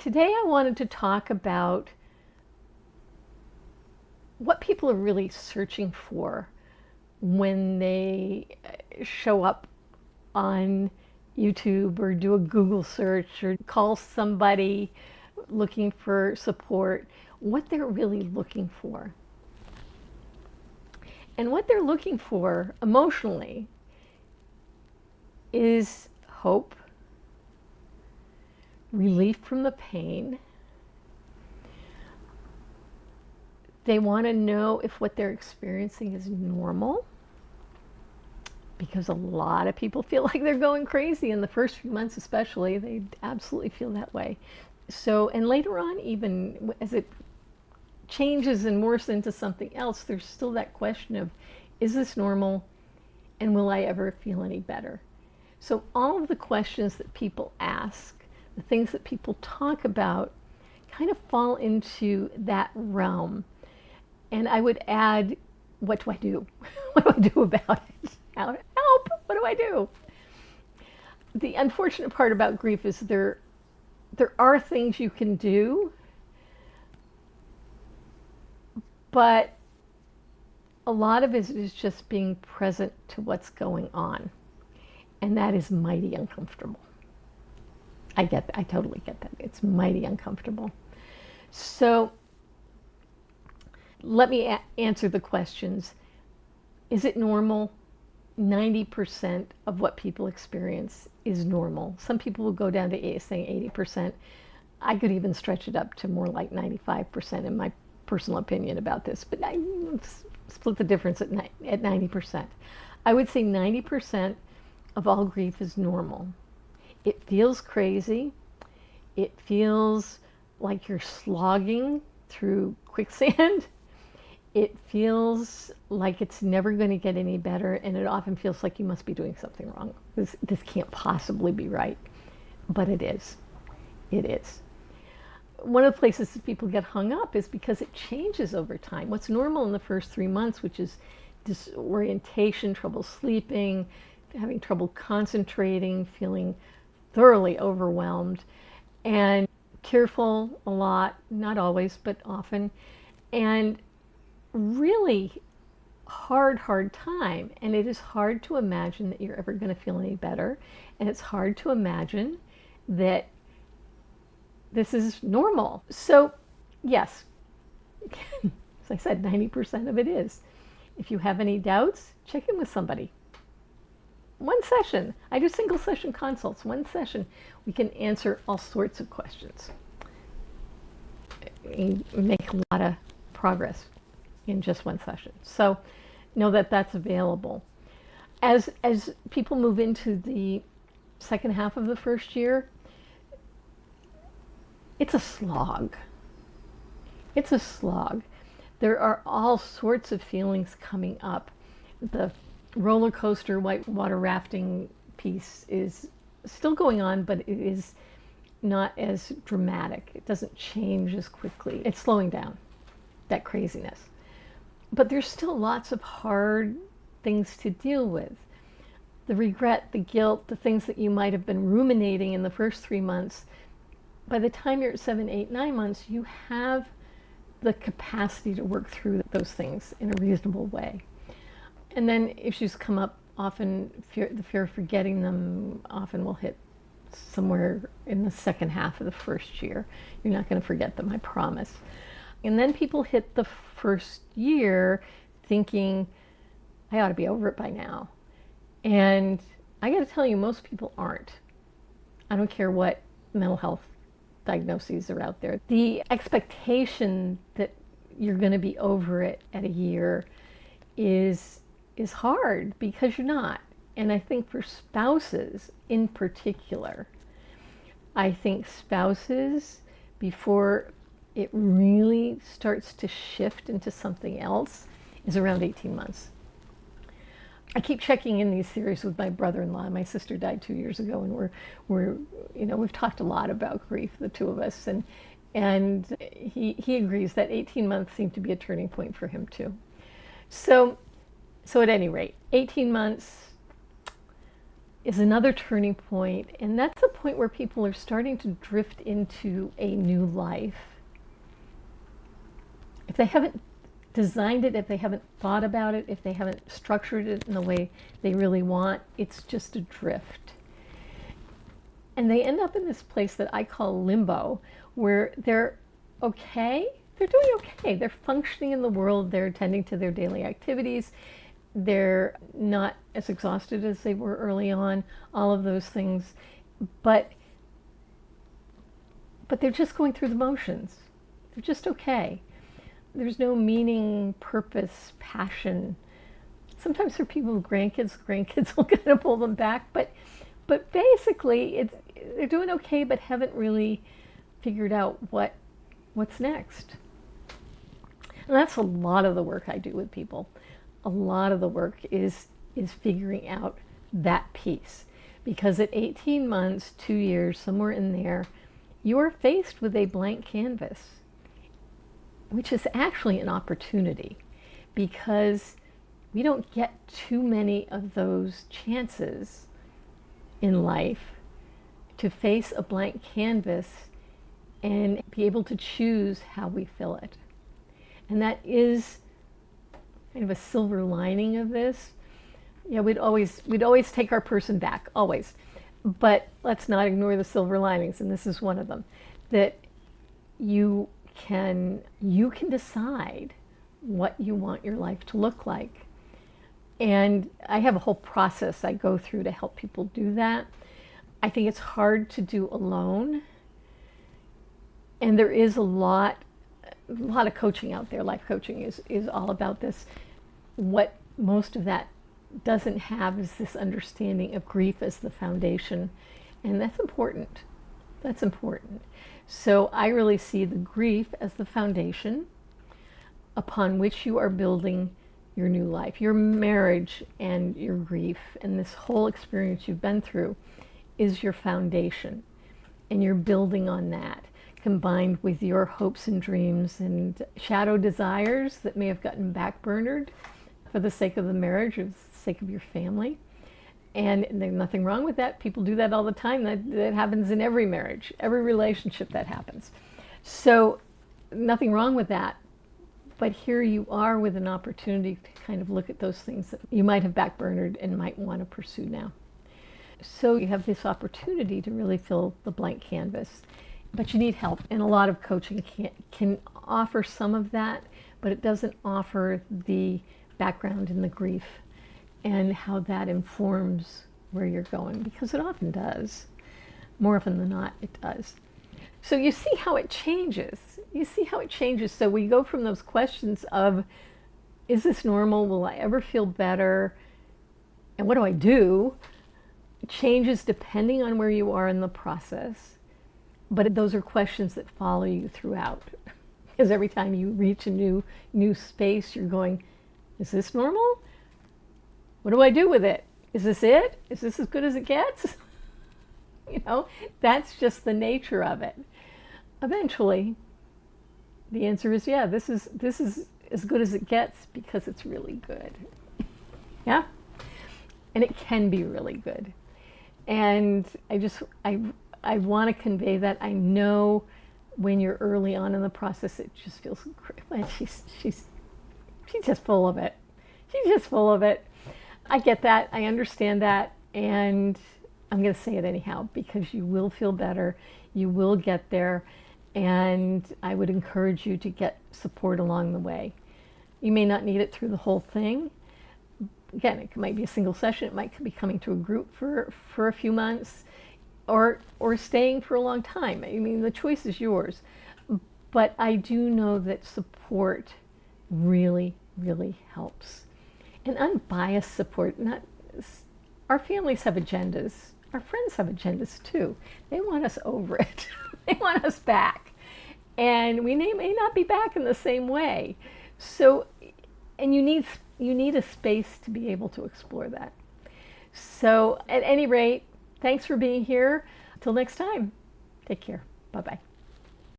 Today I wanted to talk about what people are really searching for when they show up on YouTube or do a Google search or call somebody looking for support, what they're really looking for. And what they're looking for emotionally is hope, relief from the pain. They want to know if what they're experiencing is normal, because a lot of people feel like they're going crazy in the first few months, especially. They absolutely feel that way. So, and later on, even as it changes and morphs into something else, there's still that question of, is this normal? And will I ever feel any better? So all of the questions that people ask, the things that people talk about, kind of fall into that realm. And I would add, what do I do? What do I do about it? Help! What do I do? The unfortunate part about grief is there are things you can do, but a lot of it is just being present to what's going on. And that is mighty uncomfortable. I get that. I totally get that. It's mighty uncomfortable. So let me answer the questions. Is it normal? 90% of what people experience is normal. Some people will go down to saying 80%. I could even stretch it up to more like 95% in my personal opinion about this, but I split the difference at 90%. I would say 90% of all grief is normal. It feels crazy. It feels like you're slogging through quicksand. It feels like it's never going to get any better, and it often feels like you must be doing something wrong. This can't possibly be right, but it is. It is. One of the places that people get hung up is because it changes over time. What's normal in the first 3 months, which is disorientation, trouble sleeping, having trouble concentrating, feeling thoroughly overwhelmed, and tearful a lot, not always, but often, and really hard time. And it is hard to imagine that you're ever going to feel any better. And it's hard to imagine that this is normal. So, yes, as I said, 90% of it is. If you have any doubts, check in with somebody. One session. I do single session consults. One session. We can answer all sorts of questions. You make a lot of progress in just one session. So know that that's available. As people move into the second half of the first year, it's a slog. It's a slog. There are all sorts of feelings coming up. The roller coaster whitewater rafting piece is still going on, but it is not as dramatic. It doesn't change as quickly. It's slowing down, that craziness. But there's still lots of hard things to deal with. The regret, the guilt, the things that you might have been ruminating in the first 3 months. By the time you're at 7, 8, 9 months, you have the capacity to work through those things in a reasonable way. And then issues come up often, the fear of forgetting them often will hit somewhere in the second half of the first year. You're not going to forget them, I promise. And then people hit the first year thinking, I ought to be over it by now. And I got to tell you, most people aren't. I don't care what mental health diagnoses are out there. The expectation that you're going to be over it at a year is hard, because you're not. And I think for spouses in particular, I think spouses, before it really starts to shift into something else, is around 18 months. I keep checking in these series with my brother-in-law. My sister died 2 years ago, and we've talked a lot about grief, the two of us, and he agrees that 18 months seemed to be a turning point for him too. So at any rate, 18 months, is another turning point, and that's the point where people are starting to drift into a new life. If they haven't designed it, if they haven't thought about it, if they haven't structured it in the way they really want, it's just a drift. And they end up in this place that I call limbo, where they're okay, they're doing okay, they're functioning in the world, they're attending to their daily activities, they're not as exhausted as they were early on, all of those things, but they're just going through the motions. They're just okay. There's no meaning, purpose, passion. Sometimes for people with grandkids will kind of pull them back, but basically they're doing okay, but haven't really figured out what's next. And that's a lot of the work I do with people. A lot of the work is figuring out that piece, because at 18 months, 2 years, somewhere in there, you are faced with a blank canvas, which is actually an opportunity, because we don't get too many of those chances in life to face a blank canvas and be able to choose how we fill it. And that is kind of a silver lining of this. Yeah, we'd always take our person back, always. But let's not ignore the silver linings, and this is one of them. That you can decide what you want your life to look like. And I have a whole process I go through to help people do that. I think it's hard to do alone. And there is a lot of coaching out there. Life coaching is all about this. What most of that doesn't have is this understanding of grief as the foundation. And that's important. That's important. So I really see the grief as the foundation upon which you are building your new life. Your marriage and your grief and this whole experience you've been through is your foundation. And you're building on that, combined with your hopes and dreams and shadow desires that may have gotten backburnered for the sake of the marriage or the sake of your family. And there's nothing wrong with that. People do that all the time. That happens in every marriage, every relationship that happens. So nothing wrong with that. But here you are with an opportunity to kind of look at those things that you might have backburnered and might want to pursue now. So you have this opportunity to really fill the blank canvas. But you need help, and a lot of coaching can offer some of that, but it doesn't offer the background in the grief and how that informs where you're going, because it often does. More often than not, it does. So you see how it changes. You see how it changes. So we go from those questions of, is this normal? Will I ever feel better? And what do I do? It changes depending on where you are in the process. But those are questions that follow you throughout. Because every time you reach a new space, you're going, is this normal? What do I do with it? Is this it? Is this as good as it gets? You know, that's just the nature of it. Eventually, the answer is, yeah, this is as good as it gets because it's really good. Yeah? And it can be really good. And I want to convey that. I know when you're early on in the process, it just feels great. She's just full of it. She's just full of it. I get that. I understand that. And I'm going to say it anyhow, because you will feel better. You will get there. And I would encourage you to get support along the way. You may not need it through the whole thing. Again, it might be a single session. It might be coming to a group for a few months, or staying for a long time. I mean, the choice is yours. But I do know that support really, really helps. And unbiased support. Our families have agendas. Our friends have agendas too. They want us over it. They want us back. And we may not be back in the same way. So, and you need a space to be able to explore that. So at any rate, thanks for being here. Till next time, take care. Bye-bye.